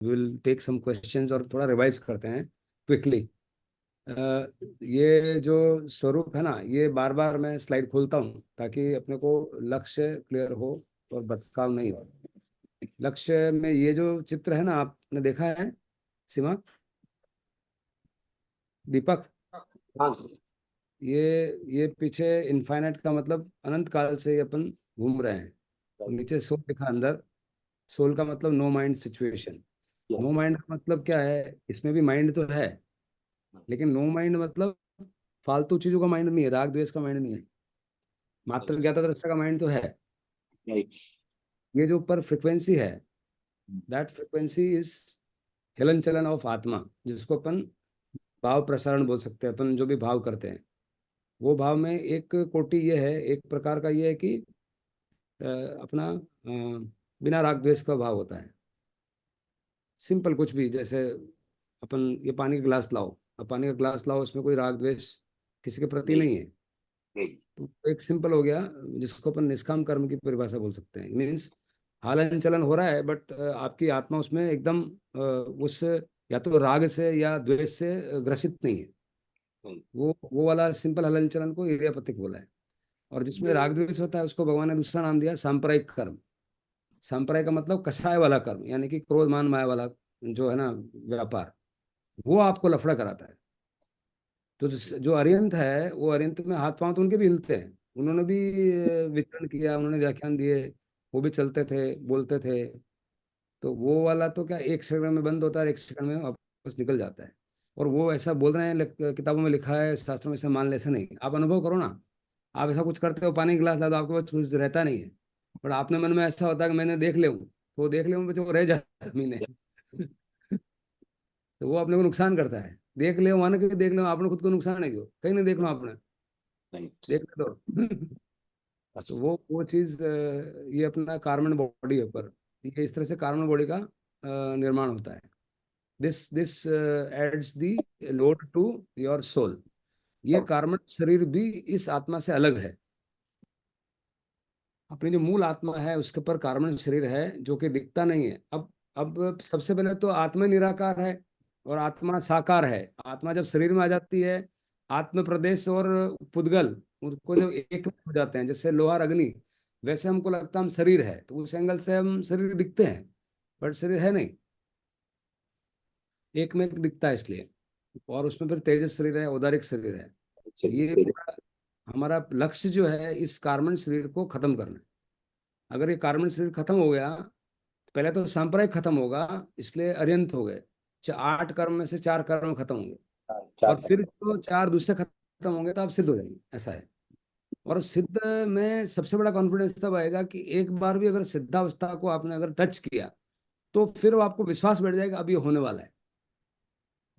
Will take some questions और थोड़ा revise करते हैं क्विकली। ये जो स्वरूप है ना, ये बार बार मैं स्लाइड खोलता हूँ ताकि अपने को लक्ष्य क्लियर हो और भटकाव नहीं हो। लक्ष्य में ये जो चित्र है ना, आपने देखा है सीमा, दीपक? हाँ। ये ये पीछे इनफाइनाइट का मतलब अनंत काल से ये अपन घूम रहे हैं। नीचे सोल लिखा, अंदर सोल का मतलब no mind situation. No yes. Mind का मतलब क्या है? इसमें भी माइंड तो है, लेकिन नो माइंड मतलब फालतू चीजों का माइंड नहीं है, राग द्वेष का माइंड नहीं है, मात्र ज्ञाता दृष्टा का माइंड तो है। राइट। ये जो ऊपर फ्रिक्वेंसी है, दैट फ्रिक्वेंसी इज हिलन चलन ऑफ आत्मा, जिसको अपन भाव प्रसारण बोल सकते हैं। अपन जो भी भाव करते हैं, वो भाव में एक कोटि ये है, एक प्रकार का ये है कि अपना बिना राग द्वेष का भाव होता है। सिंपल कुछ भी, जैसे अपन ये पानी का गिलास लाओ, अब पानी का गिलास लाओ, उसमें कोई राग द्वेष किसी के प्रति नहीं। नहीं है। नहीं। तो एक सिंपल हो गया, जिसको अपन निष्काम कर्म की परिभाषा बोल सकते हैं। मीन्स हालन चलन हो रहा है, बट आपकी आत्मा उसमें एकदम उस या तो राग से या द्वेष से ग्रसित नहीं है। नहीं। वो वाला सिंपल हलन चलन को इरियापतिक बोला है। और जिसमें राग द्वेष होता है उसको भगवान ने दूसरा नाम दिया सांप्रदायिक कर्म। सांप्रदायिक का मतलब कषाय वाला कर्म, यानी कि क्रोध मान माया वाला जो है ना व्यापार, वो आपको लफड़ा कराता है। तो जो अरिहंत है, वो अरिहंत में हाथ पांव तो उनके भी हिलते हैं, उन्होंने भी विचरण किया, उन्होंने व्याख्यान दिए, वो भी चलते थे, बोलते थे। तो वो वाला तो क्या, एक सेकंड में बंद होता है, एक सेकंड में वापस निकल जाता है। और वो ऐसा बोल रहे हैं, किताबों में लिखा है, शास्त्रों में ऐसा मान ले, ऐसा नहीं। आप अनुभव करो ना, आप ऐसा कुछ करते हो, पानी गिलास ला दो, आपके पास कुछ रहता नहीं है, बट आपने मन में ऐसा होता है कि मैंने देख ले हूँ, तो वो देख ले हूँ बच्चों को रह जाता है मीने तो वो अपने को नुकसान करता है। देख ले मानो कि देख लो, आपने खुद को नुकसान है, क्यों कहीं नहीं देखना आपने, राइट। देख ले तो तो वो चीज ये अपना कार्बन बॉडी है ऊपर, ये इस तरह से कार्बन बॉडी का निर्माण होता है। This adds the load to your soul. ये कार्बन शरीर भी इस आत्मा से अलग है। अपनी जो मूल आत्मा है उसके ऊपर कार्बन शरीर है, जो कि दिखता नहीं है। अब सबसे पहले तो आत्मा निराकार है और आत्मा साकार है। आत्मा जब शरीर में आ जाती है, आत्म प्रदेश और पुद्गल उनको जब एक में हो जाते हैं, जैसे लोहार अग्नि, वैसे हमको लगता है हम शरीर है, तो उस एंगल से हम शरीर दिखते हैं, बट शरीर है नहीं, एक में एक दिखता है इसलिए। और उसमें फिर तेजस शरीर है, औदारिक शरीर है। ये चलिए। पूरा हमारा लक्ष्य जो है, इस कार्बन शरीर को खत्म करना है। अगर ये कार्बन शरीर खत्म हो गया, पहले तो सांप्रदायिक खत्म होगा, इसलिए अरिहंत हो गए। 8 कर्म में से 4 कर्म खत्म होंगे, चार और फिर तरफ। तो 4 दूसरे खत्म होंगे, तो आप सिद्ध हो जाएंगे, ऐसा है। और सिद्ध में सबसे बड़ा कॉन्फिडेंस तब आएगा कि एक बार भी अगर सिद्धावस्था को आपने अगर टच किया, तो फिर वो आपको विश्वास बैठ जाएगा, अभी होने वाला है।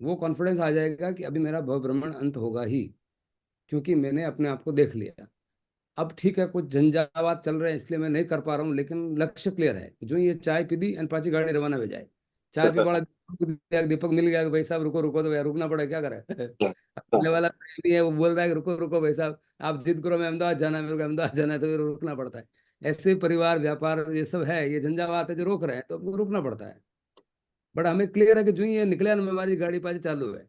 वो कॉन्फिडेंस आ जाएगा कि अभी मेरा भव भ्रमण अंत होगा ही, क्योंकि मैंने अपने आप को देख लिया। अब ठीक है, कुछ झंझावात चल रहे हैं इसलिए मैं नहीं कर पा रहा हूँ, लेकिन लक्ष्य क्लियर है। जो ये चाय पी दी एंड पाची गाड़ी रवाना हो जाए, चाय पी बड़ा दीपक मिल गया कि भाई साहब रुको रुको, तो यार रुकना पड़ेगा, क्या करे पहले वाला नहीं है, वो बोल रहा है कि रुको रुको भाई साहब, आप जिद करो, मैं अहमदाबाद जाना है, मेरे को अहमदाबाद जाना है, तो फिर रुकना पड़ता है। ऐसे परिवार व्यापार ये सब है, ये झंझावात है जो रोक रहे हैं, तो हमको रुकना पड़ता है। बट हमें क्लियर है कि जो ही ये निकले ना, हमारी गाड़ी पाची चालू है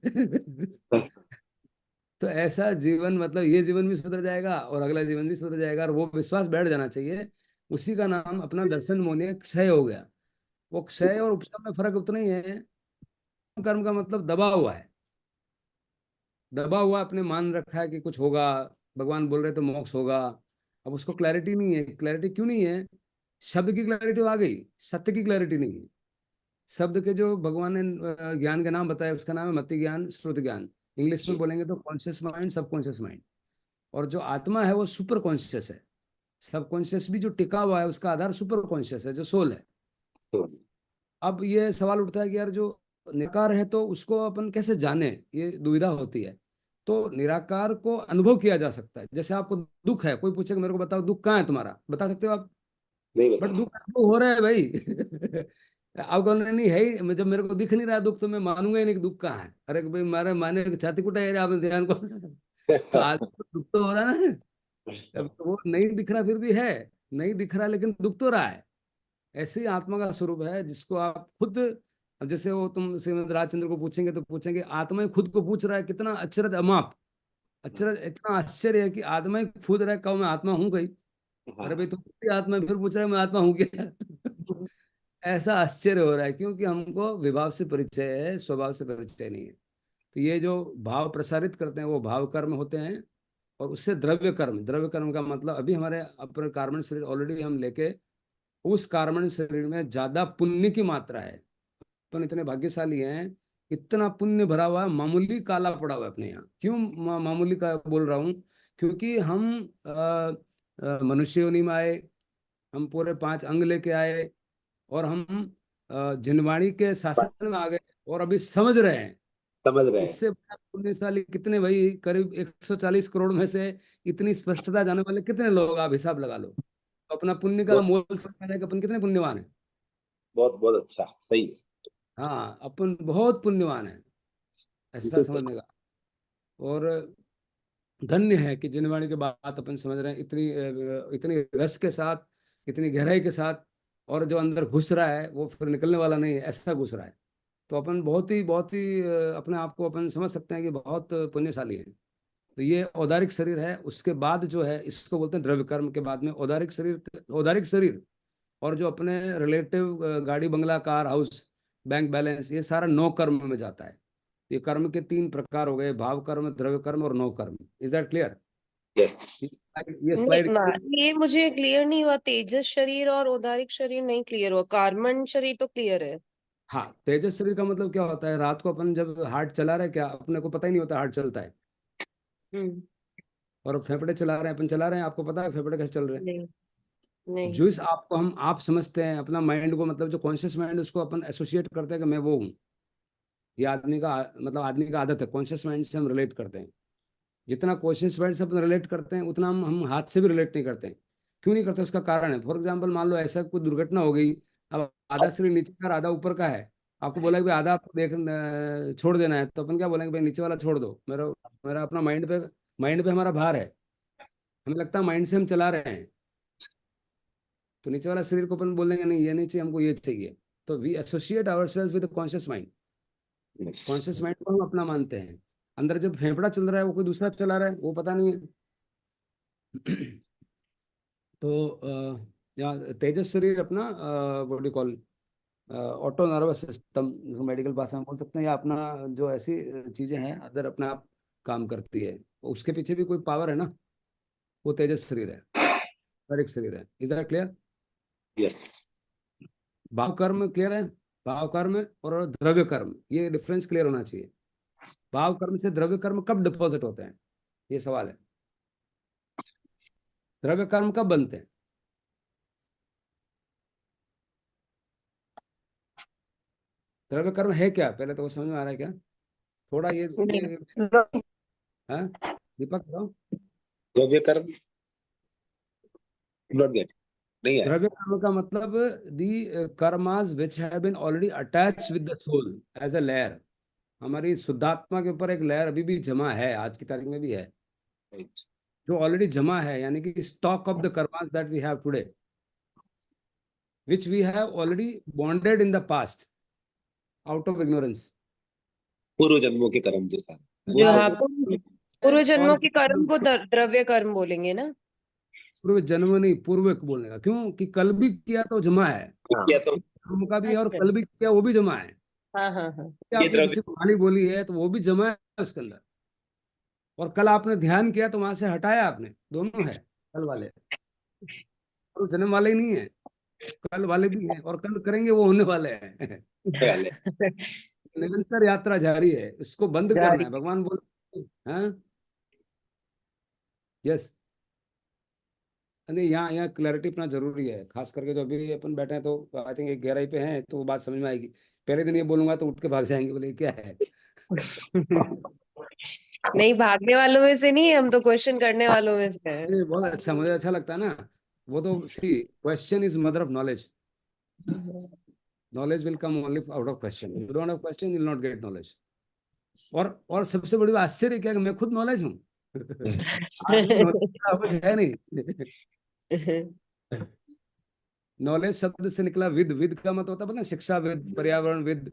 तो ऐसा जीवन, मतलब ये जीवन भी सुधर जाएगा और अगला जीवन भी सुधर जाएगा, और वो विश्वास बैठ जाना चाहिए। उसी का नाम अपना दर्शन मोने क्षय हो गया। वो क्षय और उपशम में फर्क उतना ही है। कर्म का मतलब दबा हुआ है, दबा हुआ, अपने मान रखा है कि कुछ होगा, भगवान बोल रहे तो मोक्ष होगा। अब उसको क्लैरिटी नहीं है। क्लैरिटी क्यों नहीं है? शब्द की क्लैरिटी आ गई, सत्य की क्लैरिटी नहीं है। शब्द के जो भगवान ने ज्ञान का नाम बताया, उसका नाम है मति ज्ञान, श्रुत ज्ञान। इंग्लिश में बोलेंगे तो कॉन्शियस माइंड, सबकॉन्शियस माइंड। और जो आत्मा है वो सुपर कॉन्शियस है। सब कॉन्शियस भी जो टिका हुआ है, उसका आधार सुपर कॉन्शियस है, जो सोल है। अब ये सवाल उठता है कि यार जो निराकार है, तो उसको अपन कैसे जाने, ये दुविधा होती है। तो निराकार को अनुभव किया जा सकता है। जैसे आपको दुख है, कोई पूछे कि मेरे को बताओ दुख कहाँ है तुम्हारा, बता सकते हो आप? नहीं बट बता। दुख अनुभव हो रहा है भाई अब कौन नहीं है ही, जब मेरे को दिख नहीं रहा दुख, तो मैं मानूंगा ही नहीं कि दुख कहाँ है। अरे भाई मारे माने छाती कुटा है आपने ध्यान को तो आज तो दुख तो हो रहा है ना। अब तो वो नहीं दिख रहा फिर भी है, नहीं दिख रहा लेकिन दुख तो रहा है। ऐसे ही आत्मा का स्वरूप है, जिसको आप खुद अब जैसे वो तुम श्रीमद राजचंद्र को पूछेंगे तो पूछेंगे आत्मा ही खुद को पूछ रहा है, कितना अचरज अमाप, अचरज, इतना आश्चर्य है कि आत्मा ही खुद रहा है, कहो मैं आत्मा हूँ गई। अरे भाई हाँ। तुम भी आत्मा है, फिर पूछ रहा है मैं आत्मा हूँ क्या? ऐसा आश्चर्य हो रहा है क्योंकि हमको विभाव से परिचय है, स्वभाव से परिचय नहीं है। तो ये जो भाव प्रसारित करते हैं वो भाव कर्म होते हैं। और उससे द्रव्य कर्म, द्रव्य कर्म का मतलब अभी हमारे अपने कार्बन शरीर ऑलरेडी हम लेके, उस कार्बन शरीर में ज्यादा पुण्य की मात्रा है। अपन इतने भाग्यशाली हैं, इतना पुण्य भरा हुआ है, मामूली काला पड़ा हुआ है अपने यहाँ। क्यों मामूली का बोल रहा हूँ? क्योंकि हम मनुष्य योनि में आए, हम पूरे 5 अंग लेके आए, और हम जिनवाणी के शासन में आ गए, और अभी समझ रहे हैं। समझ रहे हैं। इससे बड़ा पुण्यशाली कितने भाई? करीब 140 करोड़ में से इतनी स्पष्टता जाने वाले कितने लोग, आप हिसाब लगा लो। तो अपना पुण्य का बहुत मोल समझ में आएगा कि अपन कितने पुण्यवान हैं। बहुत बहुत अच्छा, सही है। हाँ, अपन बहुत पुण्यवान है, ऐसा बिल्कुल सही। समझने का। और धन्य है कि जिनवाणी के बात अपन समझ रहे हैं, इतनी इतनी रस के साथ, इतनी गहराई के साथ। और जो अंदर घुस रहा है वो फिर निकलने वाला नहीं है, ऐसा घुस रहा है। तो अपन बहुत ही अपने आप को अपन समझ सकते हैं कि बहुत पुण्यशाली है। तो ये औदारिक शरीर है। उसके बाद जो है इसको बोलते हैं द्रव्य कर्म के बाद में औदारिक शरीर। औदारिक शरीर और जो अपने रिलेटिव गाड़ी बंगला कार हाउस बैंक बैलेंस, ये सारा नौ कर्म में जाता है। ये कर्म के 3 प्रकार हो गए, भाव कर्म, द्रव्य कर्म और नौ कर्म। Is that clear? यस। ये नहीं स्लाइड। ये मुझे क्लियर नहीं हुआ, तेजस शरीर और औदारिक शरीर नहीं क्लियर हुआ, कार्बन शरीर तो क्लियर है। हाँ, तेजस शरीर का मतलब क्या होता है? रात को अपन जब हार्ट चला रहे हैं, क्या अपने को पता ही नहीं होता हार्ट चलता है। हम्म। और फेफड़े चला रहे हैं, अपन चला रहे हैं, आपको पता है फेफड़े कैसे चल रहे हैं? नहीं। नहीं। जो इस आपको हम आप समझते हैं अपना माइंड को, मतलब जो कॉन्शियस माइंड, उसको अपन एसोसिएट करते हैं कि मैं वो हूँ। ये आदमी का मतलब आदमी का आदत है, कॉन्शियस माइंड से हम रिलेट करते हैं। जितना कॉन्शियस माइंड से अपन रिलेट करते हैं उतना हम हाथ से भी रिलेट नहीं करते हैं। क्यों नहीं करते? उसका कारण है। फॉर एग्जाम्पल मान लो ऐसा कोई दुर्घटना हो गई, अब आधा शरीर नीचे का और आधा ऊपर का है। आपको बोला कि भाई आधा आपको देख छोड़ देना है, तो अपन क्या बोलेंगे? भाई नीचे वाला छोड़ दो, मेरा मेरा अपना माइंड पे हमारा भार है। हमें लगता है माइंड से हम चला रहे हैं। तो नीचे वाला शरीर को अपन बोलेंगे नहीं ये नहीं चाहिए, हमको ये चाहिए। तो we associate ourselves with conscious mind. Yes. Conscious mind को हम अपना मानते हैं। अंदर जब फेफड़ा चल रहा है वो कोई दूसरा चला रहा है, वो पता नहीं है। तो यहाँ तेजस शरीर अपना body call auto nervous system, जिसको मेडिकल भाषा में बोल सकते हैं, या अपना जो ऐसी चीजें हैं अंदर अपने आप काम करती है। उसके पीछे भी कोई पावर है ना, वो तेजस शरीर है, हर एक शरीर है। Is that clear? यस। भाव कर्म क्लियर है? भाव कर्म और द्रव्य कर्म, ये डिफरेंस क्लियर होना चाहिए। भाव कर्म से द्रव्य कर्म कब डिपॉजिट होते हैं, ये सवाल है। द्रव्य कर्म कब बनते हैं? द्रव्य कर्म है क्या, पहले तो वो समझ में आ रहा है क्या? थोड़ा ये नहीं। हाँ, दीपक बताओ। द्रव्य कर्म, नॉट गेट, नहीं आया। द्रव्य कर्म का मतलब the karmas which have been already attach with the soul as a layer. हमारी शुद्धात्मा के ऊपर एक लेयर अभी भी जमा है, आज की तारीख में भी है, राइट। जो ऑलरेडी जमा है। यानी कि stock of the karmas that we have today, which we have already bonded in the past out of ignorance. पूर्व जन्मों के कर्म जो सारे, वो जो हाँ, हाँ, तो पूर्व और जन्मों के कर्म को द्रव्य कर्म बोलेंगे ना। पूर्व जन्म नहीं, पूर्वक बोलने का, क्यों कि कल भी किया तो जमा है। किया तो कर्म का भी है और अच्छा। कल भी किया वो भी जमा है। हाँ हाँ हाँ। क्या ये आपने द्रव्य। किसी को गाली बोली है तो वो भी जमा है उसके अंदर। और कल आपने ध्यान किया तो वहां से हटाया आपने, दोनों है कल वाले। और जन्म वाले ही नहीं है, कल वाले भी हैं, और कल करेंगे वो होने वाले हैं। वाले। निरंतर यात्रा जारी है, इसको बंद करना जारी। है, भगवान बोल। हाँ, यस। नहीं, यहाँ क्लैरिटी अपना जरूरी है, खास करके जो अभी अपन बैठे हैं तो आई थिंक एक गहराई पे हैं तो वो बात समझ में आएगी। पहले दिन ये बोलूंगा तो उठ के भाग जाएंगे, बोले ये क्या है। नहीं, भागने वालों में से नहीं, हम तो क्वेश्चन करने वालों में से हैं। ये बहुत अच्छा, मुझे अच्छा लगता है ना। वो तो see, question is mother of knowledge. Knowledge will come only out of question, you don't have question you will not get knowledge. और सबसे बड़ी बात आश्चर्य क्या है कि मैं खुद नॉलेज हूँ। आदमी नॉलेज का कुछ है नहीं। नॉलेज शब्द से निकला विद, विद का मतलब होता है पता है, शिक्षा विद, पर्यावरण विद,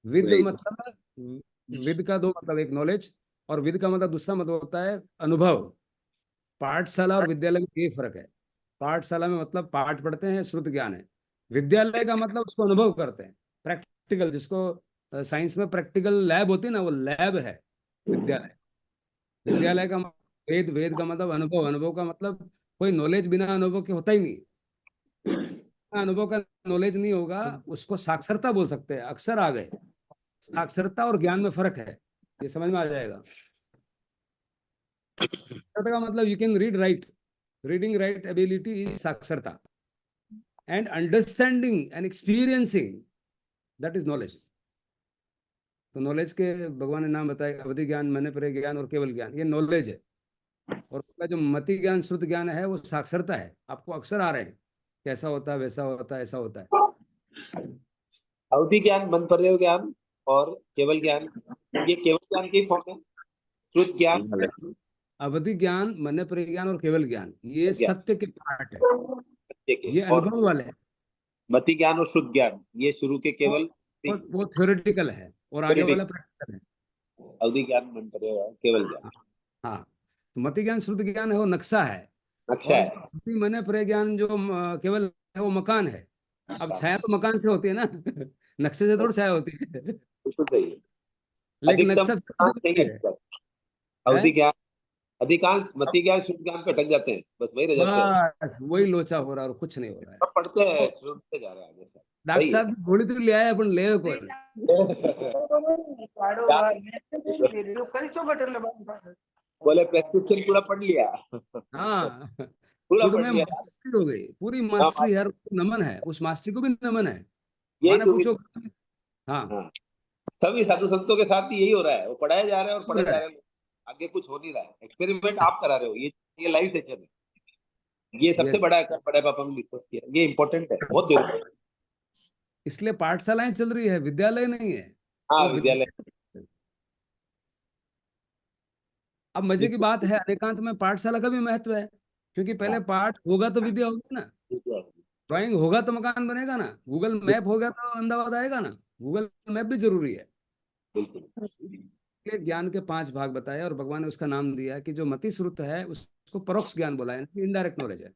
विद Right. मतलब, विद का दो मतलब, एक नॉलेज, और विद का मतलब दूसरा मतलब होता है अनुभव। पाठशाला और विद्यालय में ये फर्क है। पाठशाला में मतलब पाठ पढ़ते हैं, श्रुत ज्ञान है। विद्यालय का मतलब उसको अनुभव करते हैं, प्रैक्टिकल, जिसको साइंस में प्रैक्टिकल लैब होती है ना, वो लैब है विद्यालय। विद्यालय का वेद, वेद का मतलब अनुभव, अनुभव का मतलब कोई नॉलेज बिना अनुभव के होता ही नहीं। अनुभव का नॉलेज नहीं होगा, उसको साक्षरता बोल सकते हैं। अक्षर आ गए, साक्षरता और ज्ञान में फर्क है, ये समझ में आ जाएगा। साक्षरता का मतलब you can read write, reading write ability is साक्षरता, and understanding and experiencing, that is knowledge. तो नॉलेज के भगवान ने नाम बताया, अवधि ज्ञान, मनपरे ज्ञान और केवल ज्ञान, ये नॉलेज है। और उसका जो मति ज्ञान, श्रुत ज्ञान है, वो साक्षरता है। आपको अक्षर आ रहे हैं, कैसा होता है, वैसा होता है, ऐसा होता है। अवधि ज्ञान, मनपर्य ज्ञान और केवल ज्ञान, ये केवल ज्ञान की फॉर्म है। शुद्ध ज्ञान, अवधि ज्ञान, मनपरे ज्ञान और केवल ज्ञान, ये ज्ञान सत्य के पार्ट है, सत्य के, ये और अनुभव वाले हैं। मति ज्ञान और शुद्ध ज्ञान ये शुरू के वो केवल वो थ्योरेटिकल है, और आगे theoretic, वाला प्रैक्टिकल है। अवधि ज्ञान, मनपर्य और केवल ज्ञान हाँ हाँ। तो मति ज्ञान, श्रुत ज्ञान है, वो नक्शा है। नक्शा और है। अवधि मनपरे ज्ञान जो केवल है, वो मकान है। अब छाया तो मकान से होती है ना नक्शे से थोड़ी छाया होती है बिल्कुल सही है। लेकिन अधिकतम नक्शा फिर हाँ, से नहीं होती है है। अवधि है? ज्ञान, अधिकांश मति ज्ञान शुद्ध ज्ञान पे अटक जाते हैं, बस वही रह जाते हैं। बस वही लोचा हो रहा है और कुछ नहीं हो रहा है। अब पढ़ते हैं, सुनते जा रहे हैं आगे से। डॉक्टर सही है। साहब की गोली तो ले आए, अपन ले कोई बोले प्रेस्क्रिप्शन पूरा पढ़ लिया। हाँ, पूरा खुद पढ़ में लिया। मास्टरी हो गई, पूरी हाँ, मास्टरी है। नमन है, उस मास्टरी को भी नमन है। यही माने तो पूछो। हाँ, हाँ, सभी साधु संतों के साथ भी यही हो रहा है, वो पढ़ाए जा रहे हैं और हो पढ़े रहा जा है। रहे हैं। आगे कुछ हो नहीं रहा है, एक्सपेरिमेंट आप करा रहे हो, ये लाइव सेशन है। ये सबसे ये बड़ा है, बड़े पापा ने डिस्कस किया, ये इंपॉर्टेंट है, बहुत जरूरी है। इसलिए पाठशालाएं चल रही है, विद्यालय नहीं है। हाँ, वो विद्यालय। अब मजे की बिल्कुल। बात है, एकांत में पाठशाला का भी महत्व है, क्योंकि हाँ, पहले पाठ होगा तो विद्या होगी ना। बिल्कुल। ड्राइंग होगा तो मकान बनेगा ना। गूगल मैप होगा तो अहमदाबाद आएगा ना। गूगल मैप भी जरूरी है। बिल्कुल। ये ज्ञान के पांच भाग बताए, और भगवान ने उसका नाम दिया कि जो मति श्रुत है उसको परोक्ष ज्ञान बोला है, इनडायरेक्ट नॉलेज है।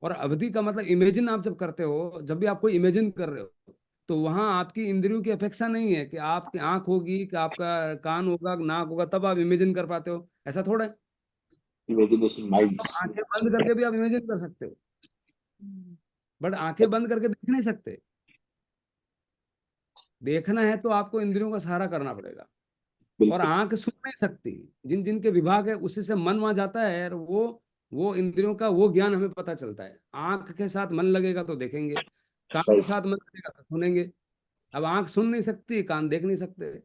और अवधि का मतलब इमेजिन, आप जब करते हो, जब भी आप कोई इमेजिन कर रहे हो, तो वहां आपकी इंद्रियों की अपेक्षा नहीं है कि आपकी आंख होगी, कि आपका कान होगा, नाक होगा, तब आप इमेजिन कर पाते हो। ऐसा थोड़ा है। इमेजिनेशन आप माइंड्स। आंखें बंद करके भी आप इमेजिन कर सकते हो, बट आंखें बंद करके देख नहीं सकते। देखना है तो आपको इंद्रियों का सहारा करना पड़ेगा। और बिल्कुल आंख सुन नहीं सकती। जिन जिन के विभाग है, उसी से मन वहां जाता है, और वो इंद्रियों का वो ज्ञान हमें पता चलता है। आंख के साथ मन लगेगा तो देखेंगे, कान के राइट। साथ मन लगेगा तो सुनेंगे। अब आंख सुन नहीं सकती, कान देख नहीं सकते,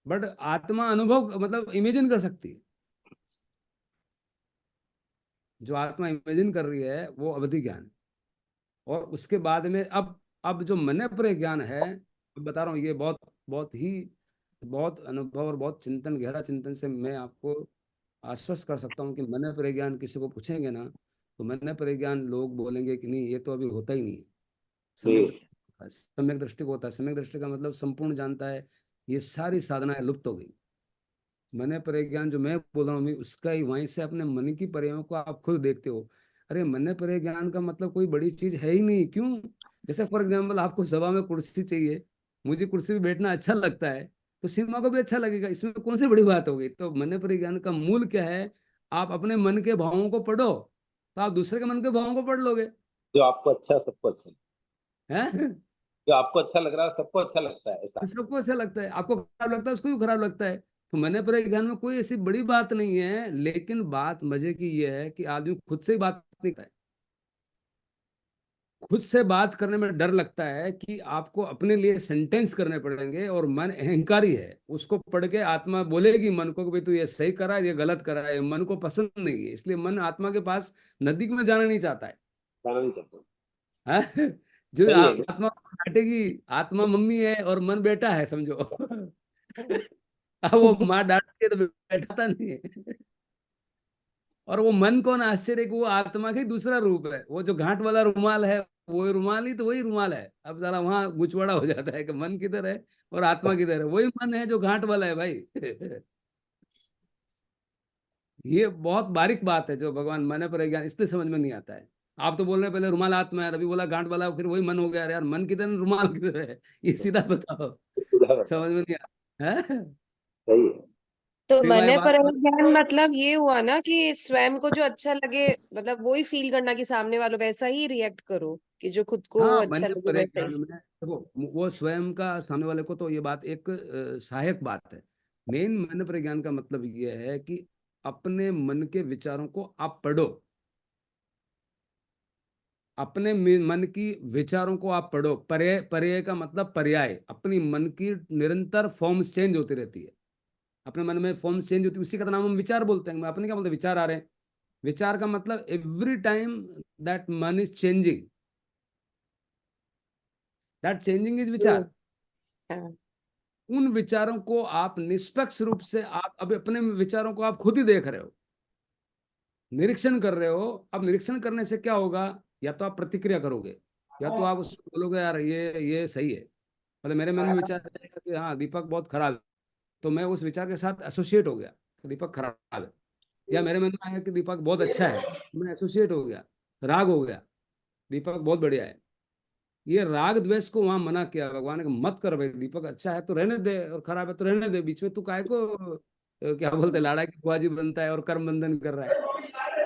बट आत्मा अनुभव मतलब इमेजिन कर सकती है। जो आत्मा इमेजिन कर रही है वो अवधि ज्ञान है। और उसके बाद में अब जो मन पर ज्ञान है, बता रहा हूँ, ये बहुत बहुत ही, बहुत अनुभव और बहुत चिंतन, गहरा चिंतन से मैं आपको आश्वस्त कर सकता हूँ कि मन पर ज्ञान किसी को पूछेंगे ना, तो मन पर ज्ञान लोग बोलेंगे कि नहीं, ये तो अभी होता ही नहीं है। सम्यक ये दृष्टि होता है, सम्यक दृष्टि को होता है। सम्यक दृष्टि का मतलब संपूर्ण जानता है। ये सारी साधनाएं लुप्त हो गई। मन परिज्ञान जो मैं बोल रहा हूँ, उसका ही वहीं से अपने मन की परियों को आप खुद देखते हो। अरे, मन परिज्ञान का मतलब कोई बड़ी चीज है ही नहीं, क्यों? जैसे फॉर एग्जाम्पल, आपको सभा में कुर्सी चाहिए, मुझे कुर्सी पे बैठना अच्छा लगता है, तो सीमा को भी अच्छा लगेगा। इसमें कौन सी बड़ी बात हो गई? तो मन परिज्ञान का मूल क्या है? आप अपने मन के भावों को पढ़ो, तो आप दूसरे के मन के भावों को पढ़ लोगे। जो आपको अच्छा, सबको अच्छा, हैं? जो आपको अच्छा लग रहा है सबको अच्छा लगता है, ऐसा। सबको अच्छा लगता है, आपको खराब लगता है, उसको भी खराब लगता है। तो मन परिज्ञान में कोई ऐसी बड़ी बात नहीं है, लेकिन बात मजे की ये है कि आदमी खुद से ही बात नहीं करता है। खुद से बात करने में डर लगता है कि आपको अपने लिए सेंटेंस करने पड़ेंगे, और मन अहंकारी है, उसको पढ़ के आत्मा बोलेगी मन को कि भाई तू ये सही करा है, ये गलत करा है। मन को पसंद नहीं है, इसलिए मन आत्मा के पास, नदी में जाना नहीं चाहता है। जाना नहीं चाहता। हाँ? जो सही है। आत्मा डांटेगी, आत्मा मम्मी है और मन बेटा है, समझो अब वो माँ डांटती है तो बैठाता नहीं है। और वो मन कौन, आश्चर्य कि वो आत्मा का ही दूसरा रूप है। वो जो घाट वाला रुमाल है, वो रुमाल ही तो वही रुमाल है। अब साला वहां गुचवाड़ा हो जाता है कि मन किधर है और आत्मा किधर है। वही मन है जो घाट वाला है भाई। ये बहुत बारीक बात है जो भगवान मन पर ज्ञान, इसलिए समझ में नहीं आता है। आप तो बोल रहे हैं पहले रुमाल आत्मा है, अभी बोला गांठ वाला, फिर वही मन हो गया। यार मन किधर है, रुमाल किधर है, ये सीधा बताओ। सीधा बताओ। समझ में नहीं आता है। सही है। तो सिवाय मन बात। पर ज्ञान मतलब ये हुआ ना कि स्वयं को जो अच्छा लगे, मतलब वही फील करना कि सामने वालों वैसा ही रिएक्ट करो, कि जो खुद को हाँ, अच्छा मन लगे पर वैसा ज्ञान ही। में देखो, वो स्वयं का सामने वाले को, तो ये बात एक सहायक बात है। मेन मन पर ज्ञान का मतलब ये है कि अपने मन के विचारों को आप पढ़ो। अपने मन की विचारों को आप पढ़ो। पर्याय, पर्याय का मतलब पर्याय, अपनी मन की निरंतर फॉर्म्स चेंज होती रहती है। अपने मन में फॉर्म्स चेंज होती है, उसी का तो नाम हम विचार बोलते हैं। अपने क्या मतलब, विचार आ रहे हैं। विचार का मतलब एवरी टाइम दैट मन is changing, that changing is hmm. विचार। हाँ। उन विचारों को आप निष्पक्ष रूप से, आप अब अपने विचारों को आप खुद ही देख रहे हो, निरीक्षण कर रहे हो। अब निरीक्षण करने से क्या होगा, या तो आप प्रतिक्रिया करोगे, या तो आप उसको बोलोगे यार ये सही है। मतलब मेरे मन में विचार आएगा कि हाँ दीपक बहुत खराब है, तो मैं उस विचार के साथ एसोसिएट हो गया कि दीपक खराब है। या मेरे मन में आया कि दीपक बहुत अच्छा है, मैं एसोसिएट हो गया, राग हो गया, दीपक बहुत बढ़िया है। ये राग द्वेष को वहां मना किया भगवान ने कि मत कर भाई, दीपक अच्छा है तो रहने दे और खराब है तो रहने दे, बीच में तू काहे को क्या बोलते हैं, लाड़ा की बुआजी बनता है और कर्म बंधन कर रहा है।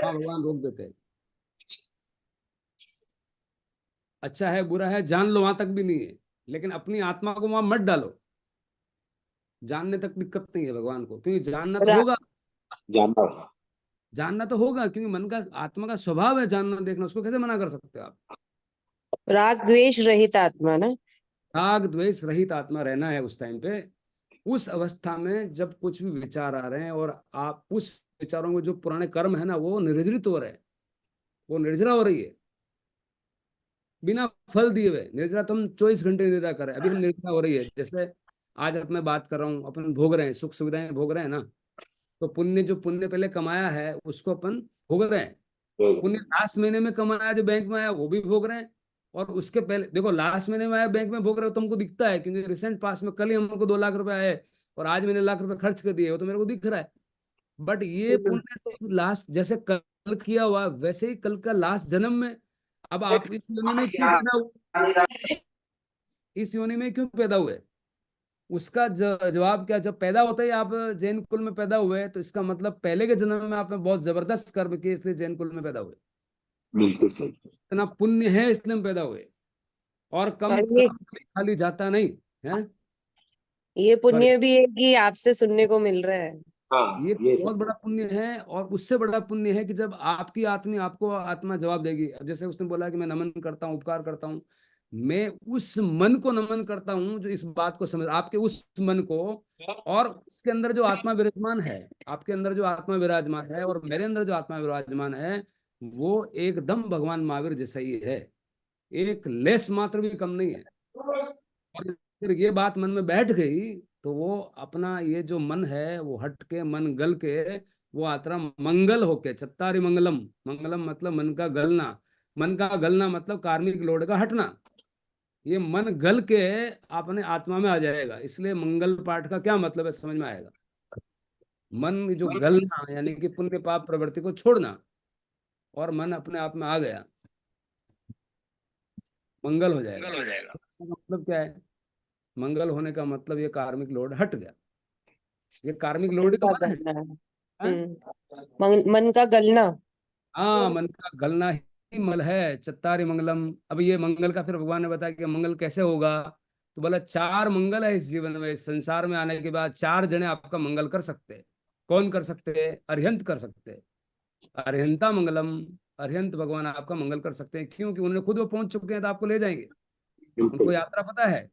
हाँ, भगवान रोक देते हैं। अच्छा है बुरा है जान लो, वहां तक भी नहीं है, लेकिन अपनी आत्मा को वहां मत डालो। जानने तक दिक्कत नहीं है भगवान को, क्योंकि जानना तो रा, होगा। जानना होगा। जानना तो होगा क्योंकि मन का, आत्मा का स्वभाव है जानना देखना, उसको कैसे मना कर सकते हो आप। राग द्वेष रहित आत्मा ना। राग द्वेष रहित आत्मा रहना है उस टाइम पे। उस अवस्था में जब कुछ भी विचार आ रहे हैं और आप उस विचारों में जो पुराने कर्म है ना, वो निर्जरित हो रहे हैं, वो निर्जरा हो रही है, बिना फल दिए हुए निर्जरा। तो हम 24 घंटे निर्जरा कर रहे हैं, अभी हम निर्जरा हो रही है। जैसे आज अब मैं बात कर रहा हूँ, अपन भोग रहे हैं, सुख सुविधाएं भोग रहे हैं ना। तो पुण्य, जो पुण्य पहले कमाया है उसको अपन भोग रहे हैं। पुण्य लास्ट महीने में कमाया जो बैंक में आया वो भी भोग रहे हैं। और उसके पहले देखो, लास्ट महीने में आया बैंक में भोग रहे हो तो हमको दिखता है, क्योंकि रिसेंट पास में कल ही हमको 2 लाख रुपए आए और आज मैंने लाख रुपए खर्च कर दिए, वो तो मेरे को दिख रहा है। बट ये हम्म। पुण्य तो लास्ट, जैसे कल किया हुआ वैसे ही कल का लास्ट जन्म में। अब आप इस योनि में क्यों पैदा हुए, इस योनि में क्यों पैदा हुए, उसका जवाब क्या। जब पैदा होता ही आप जैन कुल में पैदा हुए, तो इसका मतलब पहले के जन्म में आपने बहुत जबरदस्त कर्म किए, इसलिए जैन कुल में पैदा हुए। बिल्कुल सही। इतना पुण्य है इसलिए हम पैदा हुए। और कम और काम खाली जाता नहीं है। ये सॉरी, पुण्य भी है कि आपसे सुनने को मिल रहा है। हाँ ये ये बहुत सब। बड़ा पुण्य है। और उससे बड़ा पुण्य है कि जब आपकी आत्मा, आपको आत्मा जवाब देगी। अब जैसे उसने बोला कि मैं नमन करता हूँ, उपकार करता हूँ, मैं उस मन को नमन करता हूँ जो इस बात को समझ, आपके उस मन को। और उसके अंदर जो आत्मा विराजमान है, आपके अंदर जो आत्मा विराजमान है और मेरे अंदर जो आत्मा विराजमान है, वो एकदम भगवान महावीर जैसा ही है। एक लेस मात्र भी कम नहीं है। और फिर ये बात मन में बैठ गई, तो वो अपना ये जो मन है वो हट के, मन गल के, वो आत्मा मंगल होके, चत्तारी मंगलम। मंगलम मतलब मन का गलना, मन का गलना मतलब कार्मिक लोड का हटना। ये मन गल के अपने आत्मा में आ जाएगा। इसलिए मंगल पाठ का क्या मतलब है समझ में आएगा। मन जो गलना यानी कि पुण्य पाप प्रवृत्ति को छोड़ना, और मन अपने आप में आ गया, मंगल हो जाएगा। मतलब क्या है, मंगल होने का मतलब ये कार्मिक लोड हट गया। ये कार्मिक लोड मन ही तो का मन है। गलना है। हाँ, मन का गलना। हाँ, मन का गलना ही मल है, चत्तारी मंगलम। अब ये मंगल का फिर भगवान ने बताया कि मंगल कैसे होगा। तो बोला 4 मंगल है इस जीवन में, इस संसार में आने के बाद 4 जने आपका मंगल कर सकते हैं। कौन कर सकते हैं, अरिहंत कर सकते हैं। अरिहंता मंगलम, अरिहंत भगवान आपका मंगल कर सकते हैं, क्योंकि उन्होंने खुद वो पहुंच चुके हैं तो आपको ले जाएंगे। उनको बिल्कुल। यात्रा पता है।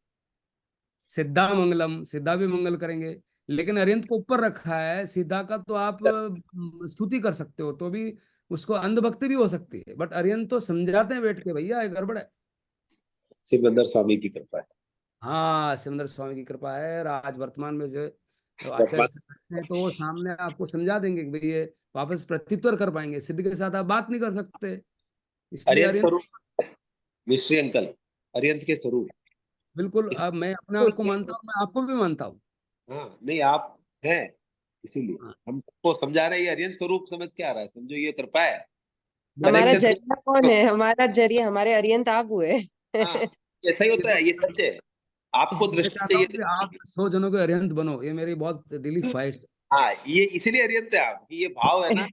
सिद्धा मंगलम, सिद्धा भी मंगल करेंगे। लेकिन अरिहंत को ऊपर रखा है, सिद्धा का तो आप स्तुति कर सकते हो तो भी उसको अंधभक्ति भी हो सकती है, बट अरिहंत तो समझाते हैं बैठ के, भैया ये गड़बड़ है। सिकंदर स्वामी की कृपा है। हाँ, सिमंदर स्वामी की कृपा है। आज वर्तमान में जो तो आचार्य भगवान से पूछते हैं तो वो सामने आपको समझा देंगे कि भाई ये वापस प्रत्युत्तर कर पाएंगे। सिद्ध के साथ आप बात नहीं कर सकते, इसलिए अरिहंत अरियंत। स्वरूप, मिश्री अंकल, अरिहंत के स्वरूप। बिल्कुल, अब मैं अपने आप को मानता हूँ, मैं आपको भी मानता हूँ। हाँ नहीं, आप हैं, इसीलिए हाँ, हम सबको समझा रहे हैं। ये अरिहंत स्वरूप समझ के आ रहा है, समझो ये कृपा है, हमारा कनेक्शन जरिया कौन तो। है? हमारा जरिया, हमारे अरियंत आप हुए। हाँ, ऐसा ही ये होता तो है, ये सच है। आपको मैं दृष्टि चाहता चाहिए हूँ कि आप थी। 100 जनों के अरिहंत बनो, ये मेरी बहुत दिली ख्वाहिश है। हाँ, ये इसीलिए अरिहंत है आप, कि ये भाव है ना,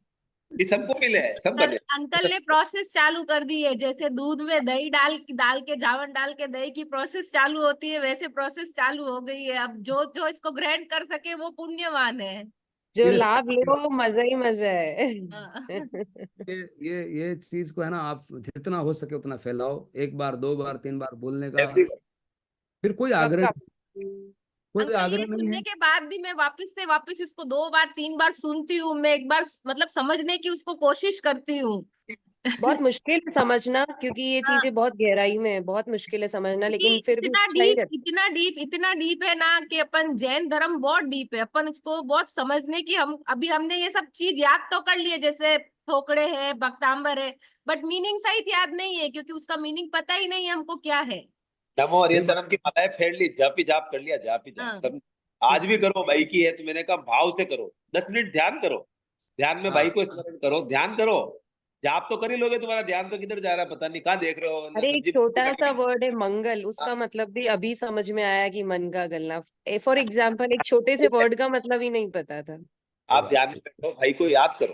ये सबको मिले है, सब अंकल बने। अंकल ने प्रोसेस चालू कर दी है, जैसे दूध में दही डाल डाल के जावन डाल के दही की प्रोसेस चालू होती है, वैसे प्रोसेस चालू हो गई है। अब जो जो इसको ग्रहण कर सके वो पुण्यवान है। जो सीरियस, लाभ ले वो मजा ही मजा है। हाँ। ये चीज को है ना, आप जितना हो सके उतना फैलाओ, एक बार, दो बार, तीन बार बोलने का। Everyone। फिर कोई आग्रह, पक्का। कोई अंकल ये आग्रह नहीं सुनने है। के बाद भी मैं वापस से वापस इसको 2 बार 3 बार सुनती हूँ। मैं एक बार मतलब समझने की उसको कोशिश करती हूँ। बहुत मुश्किल है समझना, क्योंकि ये हाँ, चीजें बहुत गहराई में है, बहुत मुश्किल है समझना, क्योंकि लेकिन फिर भी इतना अच्छा ही डीप रहता इतना डीप इतना डीप है ना, कि अपन जैन धर्म बहुत डीप है। अपन उसको बहुत समझने की, हम अभी हमने ये सब चीज याद तो कर लिए, जैसे थोकड़े है, भक्तांबर है, बट मीनिंग सहित याद नहीं है, क्योंकि उसका मीनिंग पता ही नहीं है हमको क्या है। नमो देखो, अरिहंतनम की मालाएं फेर ली, जाप ही जाप कर लिया, जाप ही जाप हाँ, सब। आज भी करो, भाई की है तो मैंने कहा भाव से करो, 10 मिनट ध्यान करो, ध्यान में भाई हाँ, को स्मरण करो, ध्यान करो। जाप तो कर ही लोगे, तुम्हारा ध्यान तो किधर जा रहा है पता नहीं, कहाँ देख रहे हो, ना अरे एक सब्जी छोटा कट सा रही वर्ड है मंगल, है। उसका मतलब भी अभी समझ में आया कि मन का गलना। फॉर एग्जाम्पल, एक छोटे से वर्ड का मतलब ही नहीं पता था। सही आप बात ध्यान है। में बैठो, भाई को याद करो,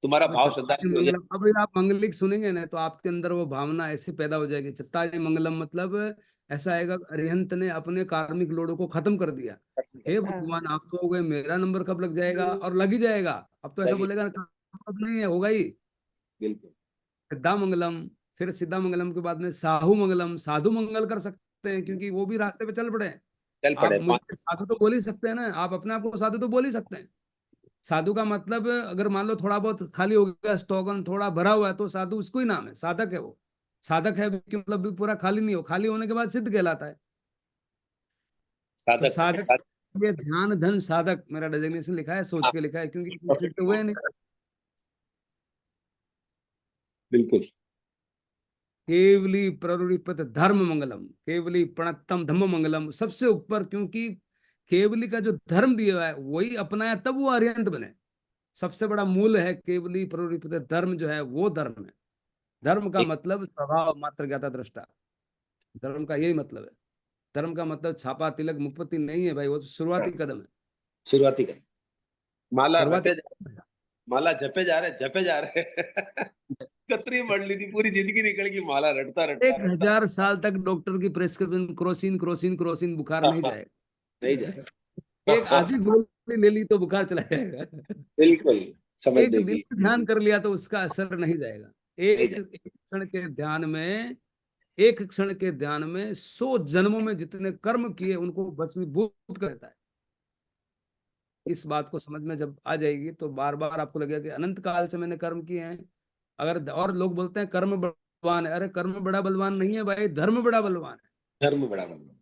तुम्हारा अब भाव चत्ताजी श्रद्धांजलि हो मंगलम, जाए। अब आप मंगलिक सुनेंगे ना तो आपके अंदर वो भावना ऐसे पैदा हो जाएगी, चत्ताजी मंगलम मतलब ऐसा आएगा, अरिहंत ने अपने कार्मिक लोडों को खत्म कर दिया। हे हाँ। भगवान, आप तो हो गए, मेरा नंबर कब लग जाएगा? और लग ही जाएगा। अब तो ऐसा लगी, बोलेगा कब नहीं है, होगा ही। बिल्कुल। सिद्धा मंगलम, फिर सिद्धा मंगलम के बाद में साहू मंगलम, साधु मंगल कर सकते हैं, क्योंकि वो भी रास्ते पे चल पड़े हैं। चल आप पड़े पाँच। मुझे साधु तो बोल ही सकते हैं ना, आप अपने आप को साधु तो बोल ही सकते हैं। साधु का मतलब, अगर मान लो थोड़ा बहुत खाली हो गया, स्टोकन थोड़ा भरा हुआ है, तो साधु उसको ही नाम है, साधक है वो। साधक है कि मतलब भी पूरा खाली नहीं हो, खाली होने के बाद सिद्ध कहलाता है। तो साधक साधक, ये ध्यान धन साधक मेरा डेजिग्नेशन लिखा है, सोच हाँ, के लिखा है, क्योंकि कोई सिद्ध हुए नहीं। बिल्कुल। केवली प्ररूपत धर्म मंगलम, केवली प्रणतम धम्म मंगलम, सबसे ऊपर, क्योंकि केवली का जो धर्म दिया हुआ है वही अपनाया, तब वो अरिहंत बने। सबसे बड़ा मूल है केवली प्ररूपित धर्म, जो है वो धर्म है। धर्म का एक मतलब स्वभाव मात्र ज्ञाता दृष्टा, धर्म का यही मतलब है। धर्म का मतलब छापा तिलक मुक्ति नहीं है भाई, वो तो शुरुआती कदम है। शुरुआती कर, माला शुरुआती रटे, कदम है। माला जपे जा रहे, जपे जा रहे। कतरी मर ली थी, पूरी जिंदगी निकल गई, माला रटता रटता एक रटता। हजार साल तक डॉक्टर की प्रिस्क्रिप्शन, क्रोसिन क्रोसिन क्रोसिन, बुखार नहीं नहीं जाएगा। एक जाए। आधी गोली ले ली तो बुखार चला जाएगा। बिल्कुल, एक समझने दिन की। ध्यान कर लिया तो उसका असर नहीं जाएगा। नहीं एक जाए। एक क्षण के ध्यान में, एक क्षण के ध्यान में 100 जन्मों में जितने कर्म किए उनको भस्मीभूत करता है। इस बात को समझ में जब आ जाएगी तो बार बार आपको लगेगा कि अनंत काल से मैंने कर्म किए हैं। अगर, और लोग बोलते हैं कर्म बलवान है, अरे कर्म बड़ा बलवान नहीं है भाई, धर्म बड़ा बलवान है। धर्म बड़ा बलवान।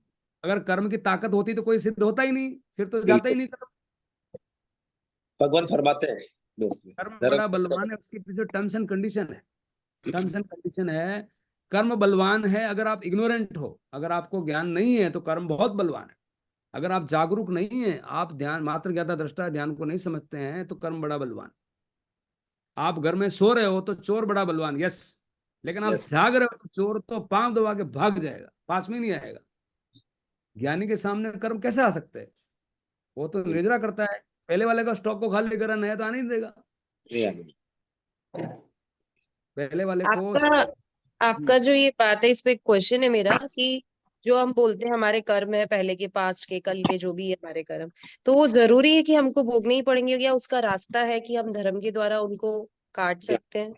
अगर कर्म की ताकत होती तो कोई सिद्ध होता ही नहीं, फिर तो जाता ही बिल्कुल, नहीं कर्म। भगवान इस फरमाते हैं दोस्त में, कर्म धर्म। बड़ा बलवान है, उसके पीछे टर्म्स एंड कंडीशन है। टर्म्स एंड कंडीशन है, कर्म बलवान है अगर आप इग्नोरेंट हो, अगर आपको ज्ञान नहीं है तो कर्म बहुत बलवान है। अगर आप जागरूक नहीं है, आप ध्यान मात्र ज्ञाता दृष्टा ध्यान को नहीं समझते हैं, तो कर्म बड़ा बलवान। आप घर में सो रहे हो तो चोर बड़ा बलवान, यस। लेकिन आप यस। जाग रहे हो तो चोर तो पांव दबा के भाग जाएगा, पास में नहीं आएगा। ज्ञानी के सामने कर्म कैसे आ सकते हैं? वो तो निजरा करता है, पहले वाले का स्टॉक को खाली करा, नया तो आने ही देगा। पहले वाले को। आपका आपका जो ये बात है, इस पे एक क्वेश्चन है मेरा, कि जो हम बोलते हैं हमारे कर्म है, पहले के, पास्ट के, कल के, जो भी है हमारे कर्म, तो वो जरूरी है कि हमको भोगने ही पड़ेंगे, या उसका रास्ता है कि हम धर्म के द्वारा उनको काट सकते हैं?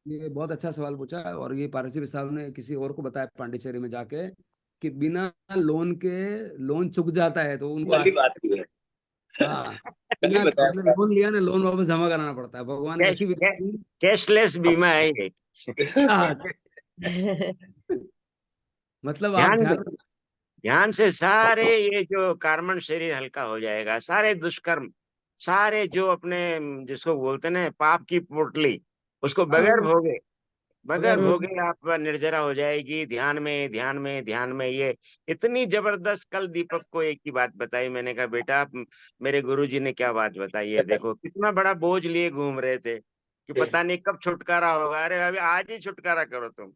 ये बहुत अच्छा सवाल पूछा है, और ये पारसी साहब ने किसी और को बताया पांडिचेरी में जाके, कि बिना लोन के लोन चुक जाता है, तो उनको कल ही बात आश्चर्य। की है, हाँ, कल ही बिना बताया आपने था। लोन लिया ना, लोन वापस जमा कराना पड़ता है, भगवान कैश ऐसी विधि। कैशलेस बीमा है ये। हाँ, मतलब आप ध्यान ध्यान, दो। ध्यान से सारे ये जो कार्बन शरीर हल्का हो जाएगा, सारे दुष्कर्म, सारे जो अपने जिसको बोलते हैं ना पाप की पोटली, उसको बगैर हाँ, भोगे, बगैर बगैर हम्म भोगे आप निर्जरा हो जाएगी। ध्यान में ध्यान में ध्यान में। ये इतनी जबरदस्त। कल दीपक को एक ही बात बताई, मैंने कहा बेटा मेरे गुरुजी ने क्या बात बताई है, देखो कितना बड़ा बोझ लिए घूम रहे थे कि पता नहीं कब छुटकारा होगा। अरे अभी आज ही छुटकारा करो तुम।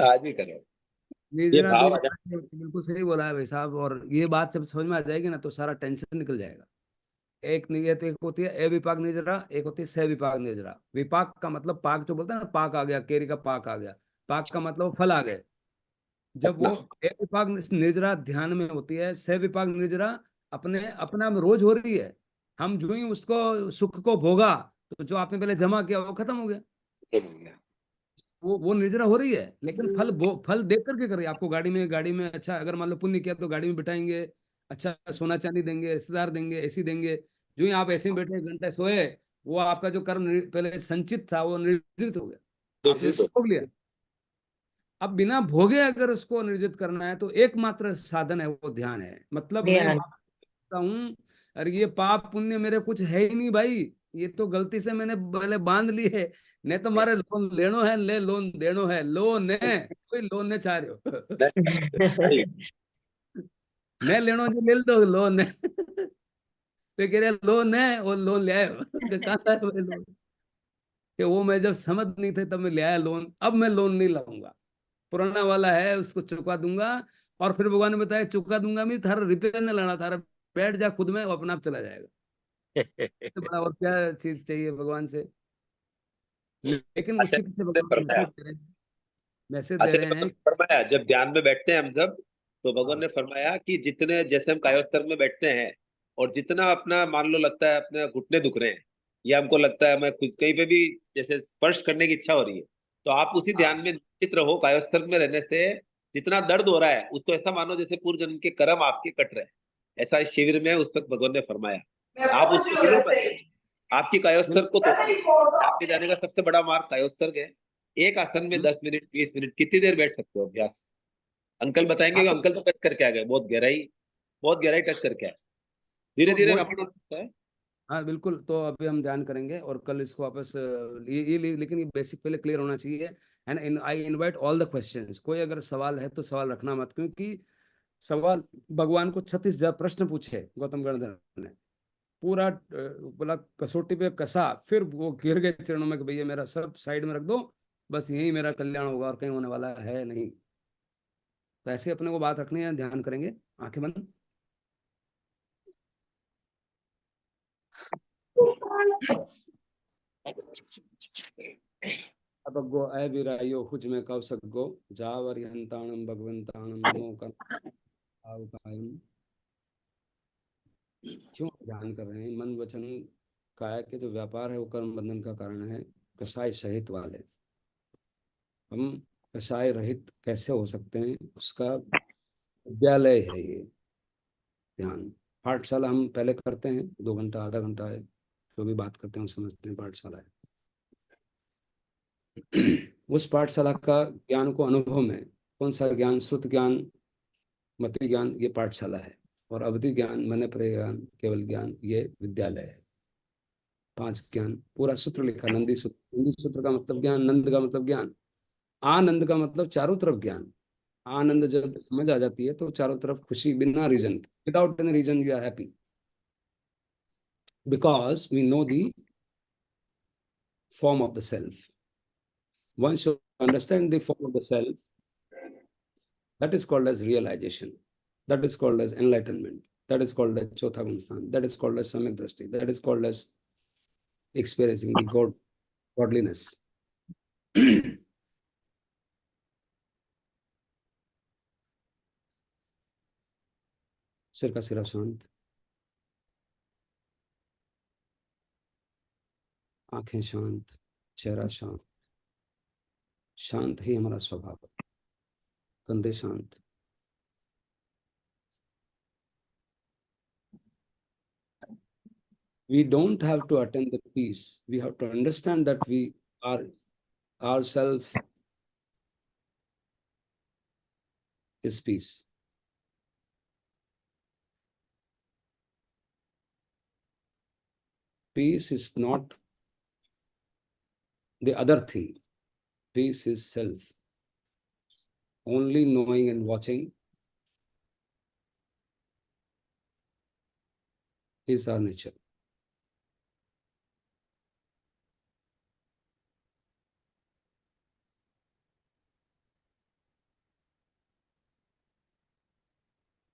आज ही करो। ये निजरा भाव आ निजरा बिल्कुल सही बोला है भाई साहब। और ये बात जब समझ में आ जाएगी ना तो सारा टेंशन निकल जाएगा। एक नियत एक होती है अविपाक निजरा, एक होती है सविपाक निजरा। विपाक का मतलब पाक जो बोलते हैं ना, पाक आ गया, केरी का पाक आ गया। पाक का मतलब फल आ गए। जब वो जाएगा। अविपाक निजरा ध्यान में होती है, सविपाक निजरा अपने अपना में रोज हो रही है। हम जो ही उसको सुख को भोगा तो जो आपने पहले जमा किया वो खत्म हो गया। वो निर्जरा हो रही है, लेकिन फल देख करके कर रही है। आपको गाड़ी में अच्छा अगर मान लो पुण्य किया तो गाड़ी में बिठाएंगे, अच्छा सोना चांदी देंगे, रिश्तेदार देंगे, ऐसी देंगे। जो ही आप ऐसे ही बैठे 1 घंटा सोए, वो आपका जो कर्म पहले संचित था वो निर्जित हो गया, आपने निर्जित उसको हो। भोग लिया। अब बिना भोगे अगर उसको निर्जित करना है तो एकमात्र साधन है वो ध्यान है। मतलब मैं ध्यान भाबता हूँ अरे ये पाप पुण्य मेरे कुछ है ही नहीं भाई, ये तो गलती से मैंने पहले बांध ली है। ने तुम्हारे लोन लेनो है ले, लोन देनो है लो ने, कोई लोन ने चाह रहे हो। नहीं, ने लेनो जो ले लो लोन है। तो कह रहे लोन है और लोन ले आए हो। कहाँ है भाई लोन? कि वो मैं जब समझ नहीं थे तब मैं ले आया लोन, अब मैं लोन नहीं लाऊंगा। पुराना वाला है उसको चुका दूंगा। और फिर भगवान ने बताया चुका दूंगा मैं, थारा रिपेयर नहीं लाना, थारा बैठ जा खुद में वो अपना आप चला जाएगा। तो बड़ा और क्या चीज चाहिए भगवान से। लेकिन अच्छा उसके पीछे ने भगवान फरमाया। मैसेज दे रहे हैं, मैसेज दे अच्छा ने रहे हैं। भगवान ने फरमाया, जब ध्यान में बैठते हैं हम जब, तो भगवान हाँ ने फरमाया कि जितने जैसे हम कायोत्सर्ग में बैठते हैं, और जितना अपना मान लो लगता है अपने घुटने दुख रहे हैं, या हमको लगता है हमें कुछ कहीं पे भी जैसे स्पर्श करने की इच्छा हो रही है, तो आप उसी ध्यान हाँ में निश्चित रहो। कायोत्सर्ग में रहने से जितना दर्द हो रहा है उसको ऐसा मानो जैसे पूर्व जन्म के कर्म आपके कट रहे हैं। ऐसा इस शिविर में उस वक्त भगवान ने फरमाया। आप उसको मिलो मत, आपकी कायोत्सर्ग को तोड़ो मत। आपके जाने का सबसे बड़ा मार्ग कायोत्सर्ग है। एक आसन में बिल्कुल। 10 मिनट 20 मिनट कितनी देर बैठ सकते हो अभ्यास? अंकल बताएंगे हाँ कि तो अंकल तो टच करके आ गए, बहुत गहराई टच करके आए। धीरे धीरे वो रमण हो सकता है। हाँ बिल्कुल। तो अभी हम ध्यान करेंगे और कल इसको वापस लेकिन ये बेसिक पहले क्लियर होना चाहिए। And I invite all the questions. कोई अगर सवाल है तो सवाल रखना मत, क्योंकि सवाल भगवान को 36 प्रश्न पूछे गौतम गणधर ने। पूरा बोला कसौटी पे कसा, फिर वो गिर गए चरणों में कि भैया मेरा सब साइड में रख दो, बस यही मेरा कल्याण होगा और कहीं होने वाला है नहीं। तो ऐसे अपने को बात रखनी है, ध्यान करेंगे, आंखें बंद। अब गो ऐ विरायो हुज में कौसक गो, जावर यंताणम भगवंताणम नमो कर क्यों ध्यान कर रहे हैं? मन वचन काया के जो व्यापार है वो कर्म बंधन का कारण है। कसाय सहित वाले हम कसाय रहित कैसे हो सकते हैं? उसका विद्यालय है ये ध्यान। पाठशाला हम पहले करते हैं 2 घंटा आधा घंटा है, जो भी बात करते हैं हम समझते हैं पाठशाला है। उस पाठशाला का ज्ञान को अनुभव में, कौन सा ज्ञान? श्रुत ज्ञान, मति ज्ञान, ये पाठशाला है। और अवधि ज्ञान, मन प्रिय ज्ञान, केवल ज्ञान, ये विद्यालय है। 5 ज्ञान पूरा सूत्र लिखा, नंदी सूत्र। नंदी सूत्र का मतलब ज्ञान, नंद का मतलब ज्ञान, आनंद का मतलब चारों तरफ ज्ञान। आनंद जब समझ आ जाती है तो चारों तरफ खुशी, बिना reason, without any reason we are happy, because we know the form of the self. Once you understand the form of the self, that is called as realization. That is called as enlightenment. That is called as Chotha Gunstan. That is called as Samyak Drashti. That is called as experiencing the godliness. सिर का सिरा शांत, आंखें शांत, चेहरा शांत। शांत ही हमारा स्वभाव है। कंधे शांत। We don't have to attain the peace. We have to understand that we are ourself is peace. Peace is not the other thing. Peace is self. Only knowing and watching is our nature.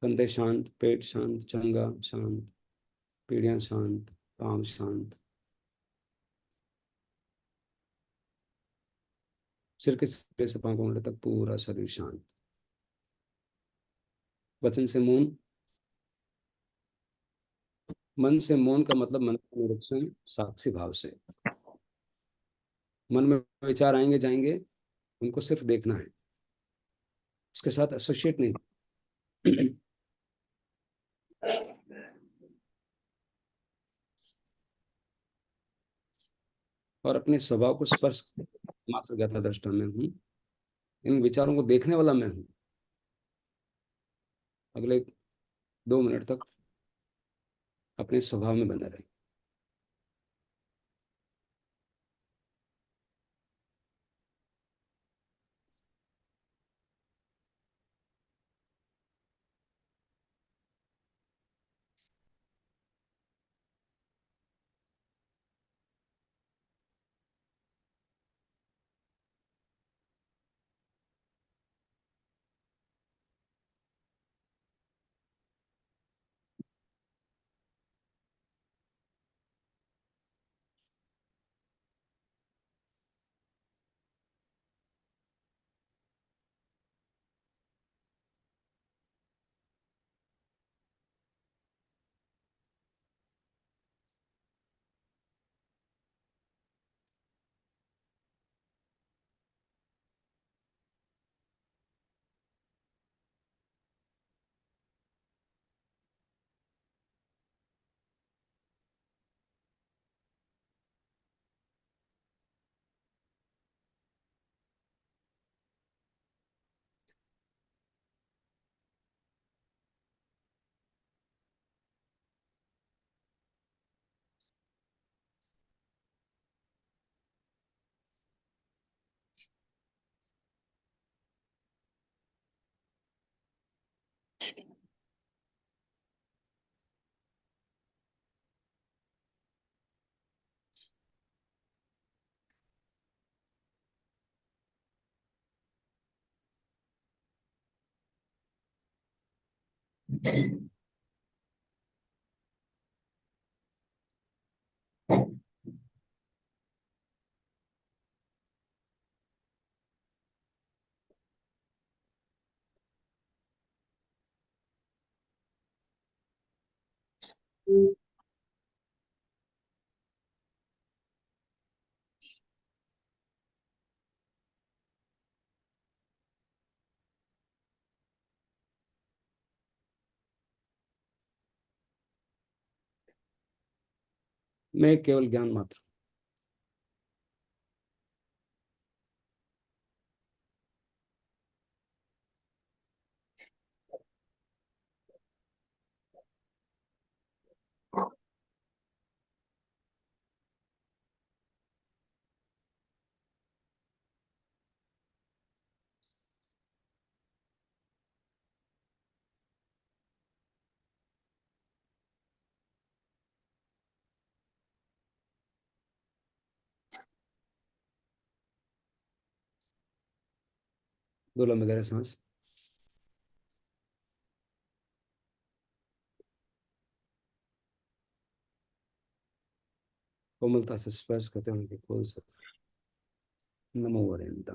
कंधे शांत, पेट शांत, चंगा शांत, पीढ़ियां शांत, पांव शांत, सिर के सिरे से पांव के तक पूरा शरीर शांत। वचन से मौन, मन से मौन का मतलब मन का निरीक्षण साक्षी भाव से। मन में विचार आएंगे जाएंगे, उनको सिर्फ देखना है, उसके साथ एसोसिएट नहीं। और अपने स्वभाव को स्पर्श मात्र ज्ञाता दृष्टा मैं हूँ, इन विचारों को देखने वाला मैं हूँ। अगले 2 मिनट तक अपने स्वभाव में बने रहे। मैं केवल ज्ञान मात्र। दो लंबे गहरे सांस। कोमलता से स्पर्श करते हैं उनके खोल से। नमो वरेंद्र।